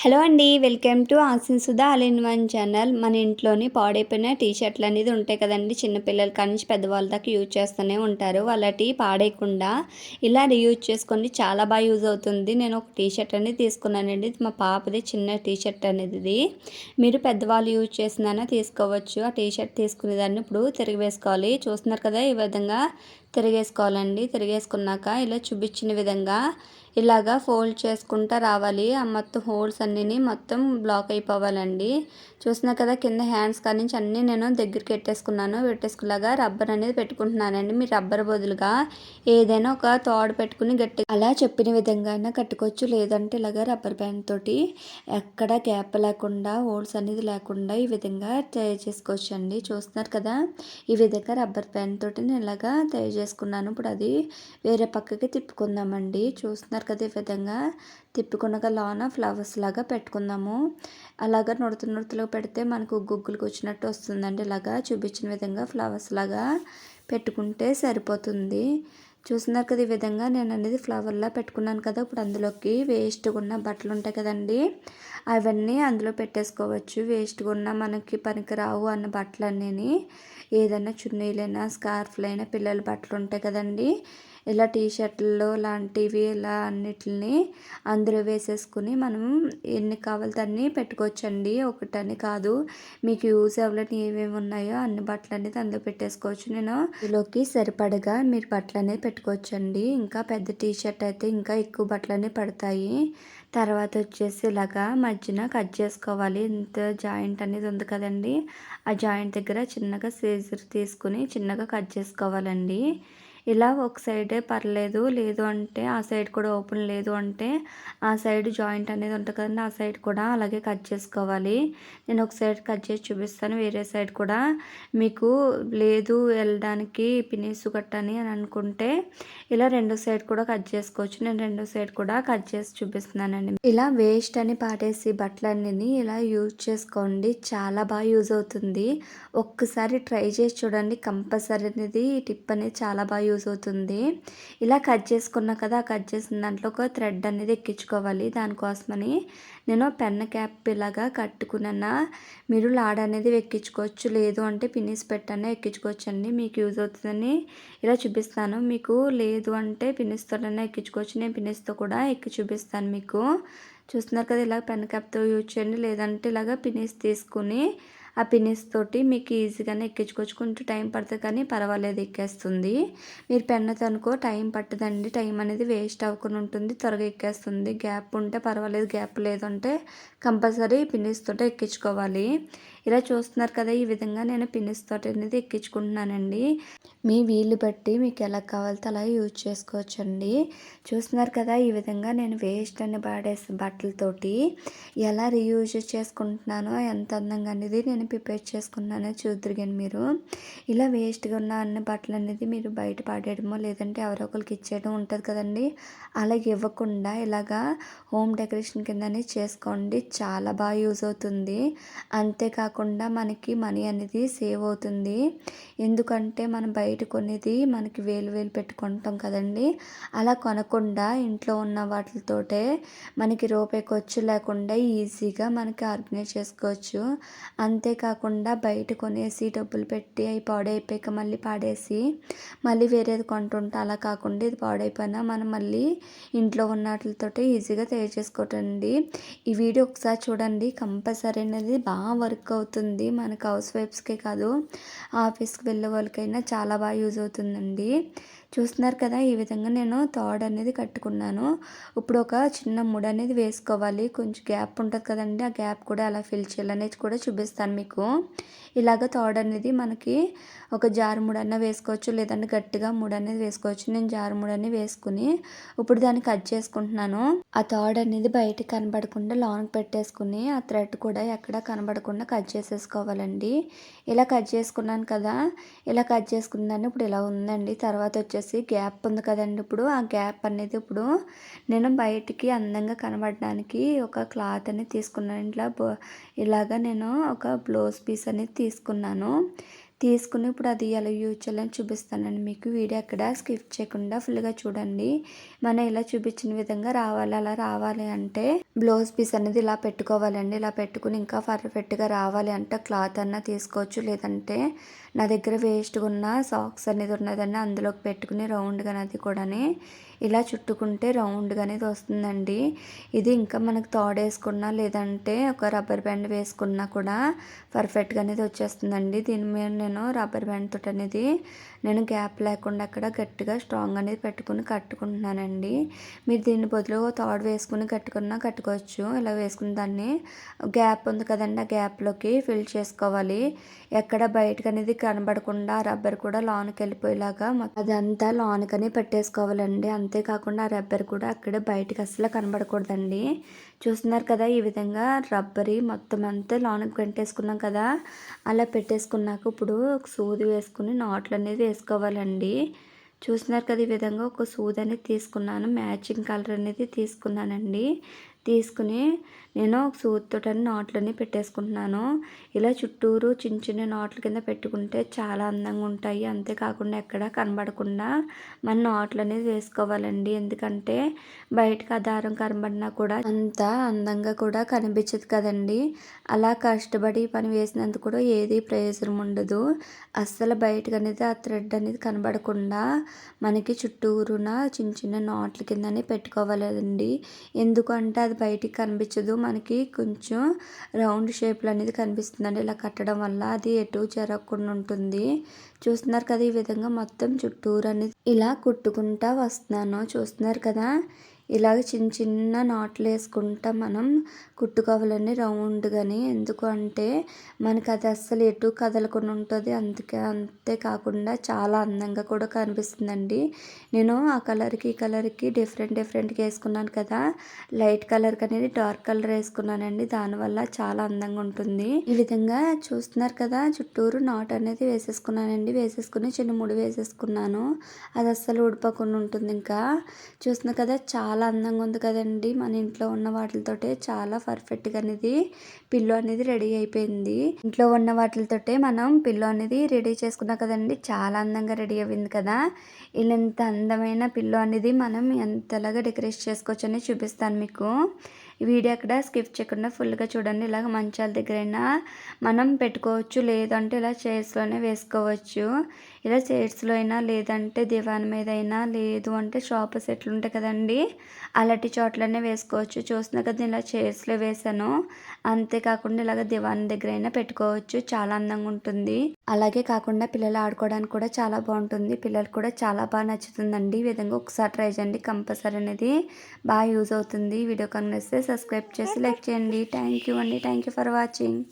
Hello అండి. Welcome to Asin Sudha all in one channel. మన ఇంట్లోని పాడైపోయిన టీ షర్ట్లు అనేది ఉంటాయి కదండీ! చిన్న పిల్లల కాడ నుంచి పెద్దవాళ్ళ దాకా యూజ్ చేస్తూనే ఉంటారు. వాళ్ళటి పాడేయకుండా ఇలా రీయూజ్ చేసుకోండి. చాలా బాగా యూజ్ అవుతుంది. నేను ఒక టీ షర్ట్ అనేది తీసుకున్నానండి. ఇది మా పాపది చిన్న టీ షర్ట్ అనేది ఇది. మీరు పెద్దవాళ్ళు యూజ్ చేసిందైనా తీసుకోవచ్చు. ఆ టీ షర్ట్ తీసుకునేదాన్ని ఇప్పుడు తిరగవేసుకోవాలి. చూస్తున్నారు కదా! ఈ విధంగా తిరిగేసుకోవాలండి. తిరిగేసుకున్నాక ఇలా చూపించిన విధంగా ఇలాగా ఫోల్డ్ చేసుకుంటా రావాలి. ఆ మొత్తం హోల్స్ అన్నీ మొత్తం బ్లాక్ అయిపోవాలండి. చూస్తున్నారు కదా, కింద హ్యాండ్స్ కాడ నుంచి అన్నీ నేను దగ్గరికి పెట్టేసుకులాగా రబ్బర్ అనేది పెట్టుకుంటున్నానండి. మీరు రబ్బర్ బదులుగా ఏదైనా ఒక తాడు పెట్టుకుని గట్టి అలా చెప్పిన విధంగా అయినా కట్టుకోవచ్చు. లేదంటే ఇలాగ రబ్బర్ బ్యాండ్ తోటి ఎక్కడ గ్యాప్ లేకుండా హోల్స్ అనేది లేకుండా ఈ విధంగా తయారు చేసుకోవచ్చు అండి. చూస్తున్నారు కదా, ఈ విధంగా రబ్బర్ బ్యాండ్ తోటి నేను ఇలాగా తయారు చేసుకున్నాను. ఇప్పుడు అది వేరే పక్కకి తిప్పుకుందామండి. చూస్తున్నారు కదా, ఈ విధంగా తిప్పుకున్నాక లోన ఫ్లవర్స్ లాగా పెట్టుకుందాము. అలాగా నుడతలుగా పెడితే మనకు గుగ్గులకు వచ్చినట్టు వస్తుందండి. ఇలాగా చూపించిన విధంగా ఫ్లవర్స్ లాగా పెట్టుకుంటే సరిపోతుంది. చూస్తున్నారు కదా, ఈ విధంగా నేను అనేది ఫ్లవర్లా పెట్టుకున్నాను కదా. ఇప్పుడు అందులోకి వేస్ట్గా ఉన్న బట్టలు ఉంటాయి కదండి, అవన్నీ అందులో పెట్టేసుకోవచ్చు. వేస్ట్గా ఉన్న మనకి పనికిరావు అన్న బట్టలన్నీ ఏదైనా చున్నీలైనా స్కార్ఫ్లైనా పిల్లల బట్టలు ఉంటాయి కదండి, ఇలా టీ షర్ట్లు లాంటివి ఇలా అన్నిటిని అందులో వేసేసుకుని మనం ఎన్ని కావాలితే అన్నీ పెట్టుకోవచ్చండి. ఒకటని కాదు, మీకు యూజ్ అవ్వలేని ఏమేమి ఉన్నాయో అన్ని బట్టలు అనేది అందులో పెట్టేసుకోవచ్చు. నేను ఇందులోకి సరిపడగా మీరు బట్టలు అనేది పెట్టుకోవచ్చండి. ఇంకా పెద్ద టీ షర్ట్ అయితే ఇంకా ఎక్కువ బట్టలు అనేవి పడతాయి. తర్వాత వచ్చేసి ఇలాగా మధ్యన కట్ చేసుకోవాలి. ఇంత జాయింట్ అనేది ఉంది కదండి, ఆ జాయింట్ దగ్గర చిన్నగా సీజర్ తీసుకుని చిన్నగా కట్ చేసుకోవాలండి. ఇలా ఒక సైడే పర్లేదు, లేదు అంటే ఆ సైడ్ కూడా ఓపెన్ లేదు అంటే ఆ సైడ్ జాయింట్ అనేది ఉంటుంది కదండి, ఆ సైడ్ కూడా అలాగే కట్ చేసుకోవాలి. నేను ఒక సైడ్ కట్ చేసి చూపిస్తాను. వేరే సైడ్ కూడా మీకు లేదు వెళ్ళడానికి పినీసు కట్టని అని అనుకుంటే ఇలా రెండో సైడ్ కూడా కట్ చేసుకోవచ్చు. నేను రెండో సైడ్ కూడా కట్ చేసి చూపిస్తున్నానండి. ఇలా వేస్ట్ అని పాడేసి బట్టలన్నీ ఇలా యూజ్ చేసుకోండి. చాలా బాగా యూజ్ అవుతుంది. ఒక్కసారి ట్రై చేసి చూడండి. కంపల్సరీ అనేది ఈ టిప్ అనేది చాలా బాగా యూజ్ అవుతుంది. ఇలా కట్ చేసుకున్నా కదా, ఆ కట్ చేసిన దాంట్లో ఒక థ్రెడ్ అనేది ఎక్కించుకోవాలి. దానికోసమని నేను పెన్ క్యాప్ ఇలాగా కట్టుకున్న మీరు లాడ అనేది ఎక్కించుకోవచ్చు. లేదు అంటే పిన్నిస్ పెట్టనే ఎక్కించుకోవచ్చు అండి. మీకు యూజ్ అవుతుందని ఇలా చూపిస్తాను. మీకు లేదు అంటే పిన్నిస్తోనే ఎక్కించుకోవచ్చు. నేను పిన్నిస్తో కూడా ఎక్కి చూపిస్తాను మీకు. చూస్తున్నారు కదా, ఇలా పెన్ క్యాప్తో యూజ్ చేయండి. లేదంటే ఇలాగ పిన్నిస్ తీసుకుని ఆ పిన్నిస్ తోటి మీకు ఈజీగానే ఎక్కించుకోవచ్చు. కొంచెం టైం పడుతుంది కానీ పర్వాలేదు, ఎక్కేస్తుంది. మీరు పెన్నుతో అనుకో టైం పట్టదండి. టైం అనేది వేస్ట్ అవ్వకుండా ఉంటుంది, త్వరగా ఎక్కేస్తుంది. గ్యాప్ ఉంటే పర్వాలేదు, గ్యాప్ లేదంటే కంపల్సరీ పిన్నిస్ తోటి ఎక్కించుకోవాలి. ఇలా చూస్తున్నారు కదా, ఈ విధంగా నేను పిన్నిస్ తోటి అనేది ఎక్కించుకుంటున్నానండి. మీ వీలు బట్టి మీకు ఎలా కావాలితే అలా యూజ్ చేసుకోవచ్చండి. చూస్తున్నారు కదా, ఈ విధంగా నేను వేస్ట్ అని పాడేసి బట్టలతోటి ఎలా రీయూజ్ చేసుకుంటున్నానో, ఎంత అందంగా అనేది నేను ప్రిపేర్ చేసుకున్నానో చూద్దరు కానీ మీరు. ఇలా వేస్ట్గా ఉన్న అన్ని బట్టలు అనేది మీరు బయట పాడేయడమో లేదంటే ఎవరో ఒకరికి ఇచ్చేయడం ఉంటుంది కదండి, అలాగే ఇవ్వకుండా ఇలాగా హోమ్ డెకరేషన్ కిందనే చేసుకోండి. చాలా బాగా యూజ్ అవుతుంది. అంతేకాకుండా మనకి మనీ అనేది సేవ్ అవుతుంది. ఎందుకంటే మనం బయట కొనేది మనకి వేలు పెట్టుకుంటాం కదండి, అలా కొనకుండా ఇంట్లో ఉన్న వాటితోటే మనకి రూపాయి ఖర్చు లేకుండా ఈజీగా మనకి ఆర్గనైజ్ చేసుకోవచ్చు. అంతేకాకుండా బయట కొనేసి డబ్బులు పెట్టి అవి పాడైపోయాక మళ్ళీ పాడేసి మళ్ళీ వేరేది కొంటుంటే అలా కాకుండా ఇది పాడైపోయినా మనం మళ్ళీ ఇంట్లో ఉన్న వాటితోటే ఈజీగా తయారు చేసుకోవటండి. ఈ వీడియో ఒకసారి చూడండి. కంపల్సరీ అనేది బాగా వర్క్ అవుతుంది. మనకు హౌస్ వైఫ్స్కే కాదు, ఆఫీస్కి వెళ్ళే వాళ్ళకైనా చాలా బాగా యూజ్ అవుతుందండి. చూస్తున్నారు కదా, ఈ విధంగా నేను తాడు అనేది కట్టుకున్నాను. ఇప్పుడు ఒక చిన్న ముడి అనేది వేసుకోవాలి. కొంచెం గ్యాప్ ఉంటుంది కదండి, ఆ గ్యాప్ కూడా ఎలా ఫిల్ చేయాలనేది కూడా చూపిస్తాను మీకు. ఇలాగ తాడు అనేది మనకి ఒక జారు ముడి అన్న వేసుకోవచ్చు, లేదంటే గట్టిగా ముడి అనేది వేసుకోవచ్చు. నేను జారు ముడి అనేది వేసుకుని ఇప్పుడు దాన్ని కట్ చేసుకుంటున్నాను. ఆ తాడు అనేది బయట కనబడకుండా లోనకి పెట్టేసుకుని ఆ థ్రెడ్ కూడా ఎక్కడ కనబడకుండా కట్ చేసేసుకోవాలండి. ఇలా కట్ చేసుకున్నాను కదా, ఇలా కట్ చేసుకున్నాను. ఇప్పుడు ఇలా ఉందండి. తర్వాత వచ్చేసి గ్యాప్ ఉంది కదండి, ఇప్పుడు ఆ గ్యాప్ అనేది ఇప్పుడు నేను బయటికి అందంగా కనబడడానికి ఒక క్లాత్ అనేది తీసుకున్నాను. ఇలాగా నేను ఒక బ్లౌజ్ పీస్ అనేది తీసుకున్నాను. తీసుకుని ఇప్పుడు అది ఎలా యూజ్ చేయాలని చూపిస్తానండి మీకు. వీడియో ఎక్కడ స్కిప్ చేయకుండా ఫుల్గా చూడండి. మనం ఇలా చూపించిన విధంగా రావాలి. అలా రావాలి అంటే బ్లౌజ్ పీస్ అనేది ఇలా పెట్టుకోవాలండి. ఇలా పెట్టుకుని ఇంకా పర్ఫెక్ట్గా రావాలి అంటే క్లాత్ అన్నా తీసుకోవచ్చు, లేదంటే నా దగ్గర వేస్ట్గా ఉన్న సాక్స్ అనేది ఉన్నదండి, అందులోకి పెట్టుకుని రౌండ్గా అనేది కూడా ఇలా చుట్టుకుంటే రౌండ్గా అనేది వస్తుందండి. ఇది ఇంకా మనకు తోడేసుకున్నా లేదంటే ఒక రబ్బర్ బ్యాండ్ వేసుకున్నా కూడా పర్ఫెక్ట్గా అనేది వచ్చేస్తుందండి. దీని మీద నేను రబ్బర్ బ్యాండ్ తోటి అనేది నేను గ్యాప్ లేకుండా అక్కడ గట్టిగా స్ట్రాంగ్ అనేది పెట్టుకుని కట్టుకుంటున్నానండి. మీరు దీని బదులు తాడు వేసుకుని కట్టుకోవచ్చు. ఇలా వేసుకున్న దాన్ని గ్యాప్ ఉంది కదండి, ఆ గ్యాప్లోకి ఫిల్ చేసుకోవాలి. ఎక్కడ బయటకు అనేది కనబడకుండా రబ్బర్ కూడా లోనికి వెళ్ళిపోయేలాగా అదంతా లోనికని పెట్టేసుకోవాలండి. అంతేకాకుండా ఆ రబ్బర్ కూడా అక్కడ బయటకు అసలు కనబడకూడదండి. చూస్తున్నారు కదా, ఈ విధంగా రబ్బరి మొత్తం అంతా లోనికి పెట్టేసుకున్నాం కదా. అలా పెట్టేసుకున్నాక ఇప్పుడు ఒక సూది వేసుకుని నాట్లు అనేది వేసుకోవాలండి. చూస్తున్నారు కదా, ఈ విధంగా ఒక సూది అనేది తీసుకున్నాను. మ్యాచింగ్ కలర్ అనేది తీసుకున్నానండి. తీసుకుని నేను ఒక సూదితో నాట్లని పెట్టేసుకుంటున్నాను. ఇలా చుట్టూరు చిన్న చిన్న నాట్ల కింద పెట్టుకుంటే చాలా అందంగా ఉంటాయి. అంతేకాకుండా ఎక్కడ కనబడకుండా మన నాట్లు అనేది వేసుకోవాలండి. ఎందుకంటే బయటకు ఆ దారం కనబడినా కూడా అంత అందంగా కూడా కనిపించదు కదండి. అలా కష్టపడి పని వేసినందుకు కూడా ఏది ప్రయోజనం ఉండదు. అస్సలు బయటకు అనేది ఆ థ్రెడ్ అనేది కనబడకుండా మనకి చుట్టూరున చిన్న చిన్న నాట్ల కిందనే పెట్టుకోవాలండి. ఎందుకంటే అది బయటికి కనిపించదు, మనకి కొంచెం రౌండ్ షేప్లో అనేది కనిపిస్తుందండి. ఇలా కట్టడం వల్ల అది ఎటు జరగకుండా ఉంటుంది. చూస్తున్నారు కదా, ఈ విధంగా మొత్తం చుట్టూరు అనేది ఇలా కుట్టుకుంటా వస్తున్నాను. చూస్తున్నారు కదా, ఇలాగ చిన్న చిన్న నాట్లు వేసుకుంటా మనం కుట్టుకోవాలని రౌండ్గాని. ఎందుకు అంటే మనకి అది అస్సలు ఎటు కదలకుండా ఉంటుంది. అంతేకాకుండా చాలా అందంగా కూడా కనిపిస్తుందండి. నేను ఆ కలర్కి ఈ కలర్కి డిఫరెంట్గా వేసుకున్నాను కదా. లైట్ కలర్కి అనేది డార్క్ కలర్ వేసుకున్నానండి. దానివల్ల చాలా అందంగా ఉంటుంది. ఈ విధంగా చూస్తున్నారు కదా, చుట్టూరు నాట్ అనేది వేసేసుకున్నానండి. వేసేసుకుని చిన్న ముడి వేసేసుకున్నాను. అది అస్సలు ఊడిపోకుండా ఉంటుంది. ఇంకా చూస్తున్నారు కదా, చాలా అందంగా ఉంది కదండి. మన ఇంట్లో ఉన్న వాటితోటే చాలా పర్ఫెక్ట్గా అనేది పిల్లో అనేది రెడీ అయిపోయింది. ఇంట్లో ఉన్న వాటితోటే మనం పిల్లో అనేది రెడీ చేసుకున్నాం కదండి. చాలా అందంగా రెడీ అయింది కదా. ఇలా ఇంత అందమైన పిల్లో అనేది మనం ఎంతలాగా డెకరేట్ చేసుకోవచ్చు అని చూపిస్తాను మీకు. ఈ వీడియో అక్కడ స్కిప్ చేయకుండా ఫుల్గా చూడండి. ఇలాగ మంచాల దగ్గరైనా మనం పెట్టుకోవచ్చు, లేదంటే ఇలా చైర్స్లోనే వేసుకోవచ్చు. ఇలా చైర్స్లో అయినా, లేదంటే దివాన్ మీద అయినా, లేదు అంటే షాప్ సెట్లు ఉంటాయి కదండి, అలాంటి చోట్లనే వేసుకోవచ్చు. చూస్తున్నా కదా, ఇలా చైర్స్లో వేసాను. అంతేకాకుండా ఇలాగ దివాన్ దగ్గర అయినా పెట్టుకోవచ్చు. చాలా అందంగా ఉంటుంది. అలాగే కాకుండా పిల్లలు ఆడుకోవడానికి కూడా చాలా బాగుంటుంది. పిల్లలకు కూడా చాలా బాగా నచ్చుతుందండి. ఈ విధంగా ఒకసారి ట్రై చేయండి, కంపల్సరీ అనేది బాగా యూజ్ అవుతుంది. వీడియో కనిపిస్తే సబ్స్క్రైబ్ చేసి లైక్ చేయండి. థ్యాంక్ యూ అండి. Thank you for watching.